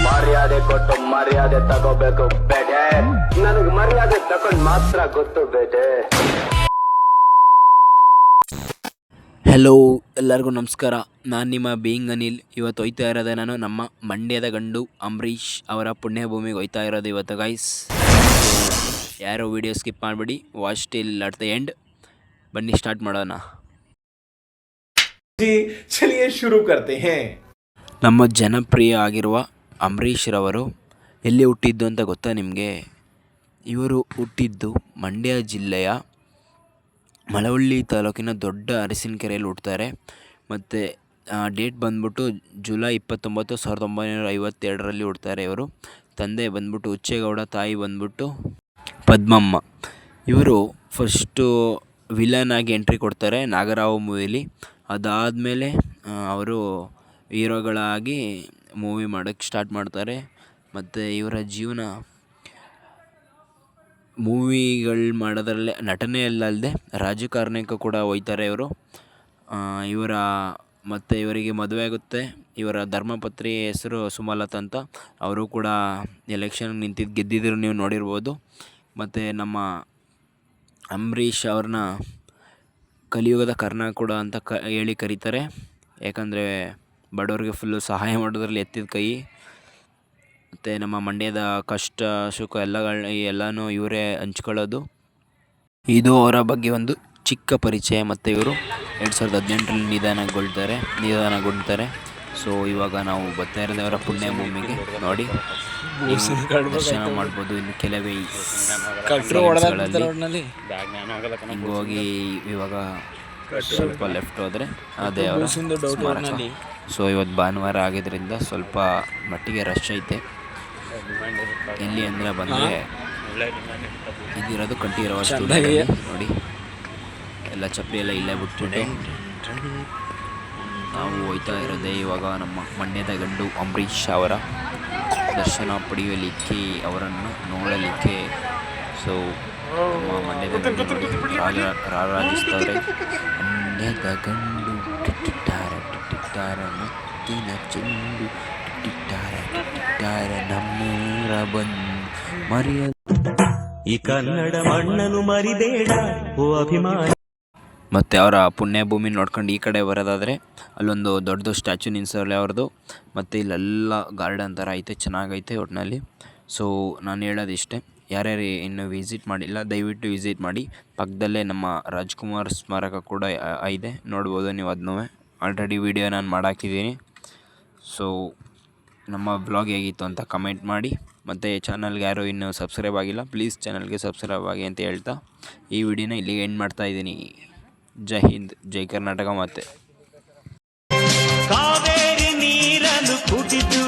ಮರ್ಯಾದೆ ಕೊಟ್ಟು ಮರ್ಯಾದೆ ತಗೋಬೇಕು ಬೇಟೆ. ನನಗೆ ಮರ್ಯಾದೆ ತಗೊಂಡು ಮಾತ್ರ ಗೊತ್ತು ಬೇಟೆ. ಹೆಲೋ, ಎಲ್ಲರಿಗೂ ನಮಸ್ಕಾರ. ನಾನು ನಿಮ್ಮ ಬೀಯಿಂಗ್ ಅನಿಲ್. ಇವತ್ತು ಹೋಯ್ತಾ ಇರೋದೆ ನಾನು ನಮ್ಮ ಮಂಡ್ಯದ ಗಂಡು ಅಂಬರೀಷ್ ಅವರ ಪುಣ್ಯಭೂಮಿಗೆ ಹೋಯ್ತಾ ಇರೋದು ಇವತ್ತು ಗೈಸ್. ಯಾರೋ ವಿಡಿಯೋ ಸ್ಕಿಪ್ ಮಾಡಿಬಿಡಿ, watch till at the end. ಬನ್ನಿ ಸ್ಟಾರ್ಟ್ ಮಾಡೋಣ. ಚಲಿಯೇ ಶುರು ಕರ್ತೆ ಹೇ. ನಮ್ಮ ಜನಪ್ರಿಯ ಆಗಿರುವ ಅಂಬರೀಷ್ ರವರು ಎಲ್ಲಿ ಹುಟ್ಟಿದ್ದು ಅಂತ ಗೊತ್ತಾ ನಿಮಗೆ? ಇವರು ಹುಟ್ಟಿದ್ದು ಮಂಡ್ಯ ಜಿಲ್ಲೆಯ ಮಳವಳ್ಳಿ ತಾಲೂಕಿನ ದೊಡ್ಡ ಅರಸಿನಕೆರೆಯಲ್ಲಿ ಹುಡ್ತಾರೆ. ಮತ್ತು ಡೇಟ್ ಬಂದ್ಬಿಟ್ಟು ಜುಲೈ 29, 1952ರಲ್ಲಿ ಹುಡ್ತಾರೆ ಇವರು. ತಂದೆ ಬಂದ್ಬಿಟ್ಟು ಹುಚ್ಚೇಗೌಡ, ತಾಯಿ ಬಂದ್ಬಿಟ್ಟು ಪದ್ಮಮ್ಮ. ಇವರು ಫಸ್ಟು ವಿಲನ್ ಆಗಿ ಎಂಟ್ರಿ ಕೊಡ್ತಾರೆ ನಾಗರಾವ್ ಮೂವಿಲಿ. ಅದಾದಮೇಲೆ ಅವರು ಹೀರೋಗಳಾಗಿ ಮೂವಿ ಮಾಡೋಕ್ಕೆ ಸ್ಟಾರ್ಟ್ ಮಾಡ್ತಾರೆ. ಮತ್ತು ಇವರ ಜೀವನ ಮೂವಿಗಳು ಮಾಡೋದ್ರಲ್ಲೇ, ನಟನೆಯಲ್ಲದೆ ರಾಜಕಾರಣಕ್ಕೂ ಕೂಡ ಹೋಯ್ತಾರೆ ಇವರು. ಮತ್ತು ಇವರಿಗೆ ಮದುವೆ ಆಗುತ್ತೆ. ಇವರ ಧರ್ಮಪತ್ನಿ ಹೆಸರು ಸುಮಲತಾ ಅಂತ. ಅವರು ಕೂಡ ಎಲೆಕ್ಷನ್ಗೆ ಗೆದ್ದಿದ್ರು, ನೀವು ನೋಡಿರ್ಬೋದು. ಮತ್ತು ನಮ್ಮ ಅಂಬರೀಷ್ ಅವ್ರನ್ನ ಕಲಿಯುಗದ ಕರ್ಣ ಕೂಡ ಅಂತ ಹೇಳಿ ಕರೀತಾರೆ. ಯಾಕಂದರೆ ಬಡವರಿಗೆ ಫುಲ್ಲು ಸಹಾಯ ಮಾಡೋದ್ರಲ್ಲಿ ಎತ್ತಿದ ಕೈ. ಮತ್ತು ನಮ್ಮ ಮಂಡ್ಯದ ಕಷ್ಟ ಸುಖ ಎಲ್ಲನೂ ಇವರೇ ಹಂಚ್ಕೊಳ್ಳೋದು. ಇದು ಅವರ ಬಗ್ಗೆ ಒಂದು ಚಿಕ್ಕ ಪರಿಚಯ. ಮತ್ತು ಇವರು 2018ರಲ್ಲಿ ನಿಧನಗೊಳ್ತಾರೆ. ಸೊ ಇವಾಗ ನಾವು ಬರ್ತಾ ಇರೋದು ಅವರ ಪುಣ್ಯಭೂಮಿಗೆ. ನೋಡಿ, ದರ್ಶನ ಮಾಡ್ಬೋದು. ಇನ್ನು ಕೆಲವೇ ಹಿಂಗೆ ಹೋಗಿ ಇವಾಗ ಸ್ವಲ್ಪ ಲೆಫ್ಟ್ ಹೋದರೆ ಅದೇ ಅವರ ಸ್ಮಾರಕ. ಸೊ ಇವತ್ತು ಭಾನುವಾರ ಆಗಿದ್ದರಿಂದ ಸ್ವಲ್ಪ ಮಟ್ಟಿಗೆ ರಶ್ ಐತೆ. ಎಲ್ಲಿ ಅಂದರೆ ಬಂದರೆ ಇದಿರೋದು ಕಂಠೀರವ ಸ್ಟುಡಿಯೋ. ನೋಡಿ, ಎಲ್ಲ ಚಪ್ಪಲಿ ಎಲ್ಲ ಇಲ್ಲೇ ಬಿಟ್ಬಿಟ್ಟು ನಾವು ಹೋಯ್ತಾ ಇರೋದೇ ಇವಾಗ ನಮ್ಮ ಮಂಡ್ಯದ ಗಂಡು ಅಂಬರೀಷ್ ಅವರ ದರ್ಶನ ಪಡೆಯಲಿಕ್ಕೆ, ಅವರನ್ನು ನೋಡಲಿಕ್ಕೆ. ಸೊ ನಮ್ಮ ಮಂಡ್ಯದ ಗಂಡು ನೋಡಿ ರಾರಾಜಿಸ್ತಾರೆ. ಮಂಡ್ಯದ ಗಂಡು ಟಿಟ್ಟಾರ ಮುತ್ತಿನ ಚೆಂಡು ಟಿಟ್ಟಾರ ನಮ್ಮೂರ ಬಂದು ಮರಿಯ ಈ ಕನ್ನಡ ಮಣ್ಣನ್ನು ಮರಿಬೇಡ ಓ ಅಭಿಮಾನ. ಮತ್ತು ಅವರ ಪುಣ್ಯಭೂಮಿ ನೋಡ್ಕೊಂಡು ಈ ಕಡೆ ಬರೋದಾದರೆ ಅಲ್ಲೊಂದು ದೊಡ್ಡದು ಸ್ಟ್ಯಾಚು ನಿಲ್ಸೋಲ್ಲ ಅವ್ರದ್ದು. ಮತ್ತು ಇಲ್ಲೆಲ್ಲ ಗಾರ್ಡನ್ ಥರ ಐತೆ, ಚೆನ್ನಾಗೈತೆ ಒಟ್ಟಿನಲ್ಲಿ. ಸೊ ನಾನು ಹೇಳೋದಿಷ್ಟೇ, ಯಾರ್ಯಾರು ಇನ್ನೂ ವಿಸಿಟ್ ಮಾಡಿಲ್ಲ ದಯವಿಟ್ಟು ವಿಸಿಟ್ ಮಾಡಿ. ಪಕ್ಕದಲ್ಲೇ ನಮ್ಮ ರಾಜ್ಕುಮಾರ್ ಸ್ಮಾರಕ ಕೂಡ ಇದೆ, ನೋಡ್ಬೋದು ನೀವು ಅದನ್ನೂ. ಆಲ್ರೆಡಿ ವಿಡಿಯೋ ನಾನು ಮಾಡಾಕಿದ್ದೀನಿ. ಸೊ ನಮ್ಮ ಬ್ಲಾಗ್ ಹೇಗಿತ್ತು ಅಂತ ಕಮೆಂಟ್ ಮಾಡಿ. ಮತ್ತು ಚಾನಲ್ಗೆ ಯಾರು ಇನ್ನೂ ಸಬ್ಸ್ಕ್ರೈಬ್ ಆಗಿಲ್ಲ, ಪ್ಲೀಸ್ ಚಾನಲ್ಗೆ ಸಬ್ಸ್ಕ್ರೈಬ್ ಆಗಿ ಅಂತ ಹೇಳ್ತಾ ಈ ವಿಡಿಯೋನ ಇಲ್ಲಿಗೆ ಎಂಡ್ ಮಾಡ್ತಾಯಿದ್ದೀನಿ. ಜೈ ಹಿಂದ್, ಜೈ ಕರ್ನಾಟಕ. ಮತ್ತೆ ಕಾವೇರಿ ನೀರನ್ನು ಕುಡಿದು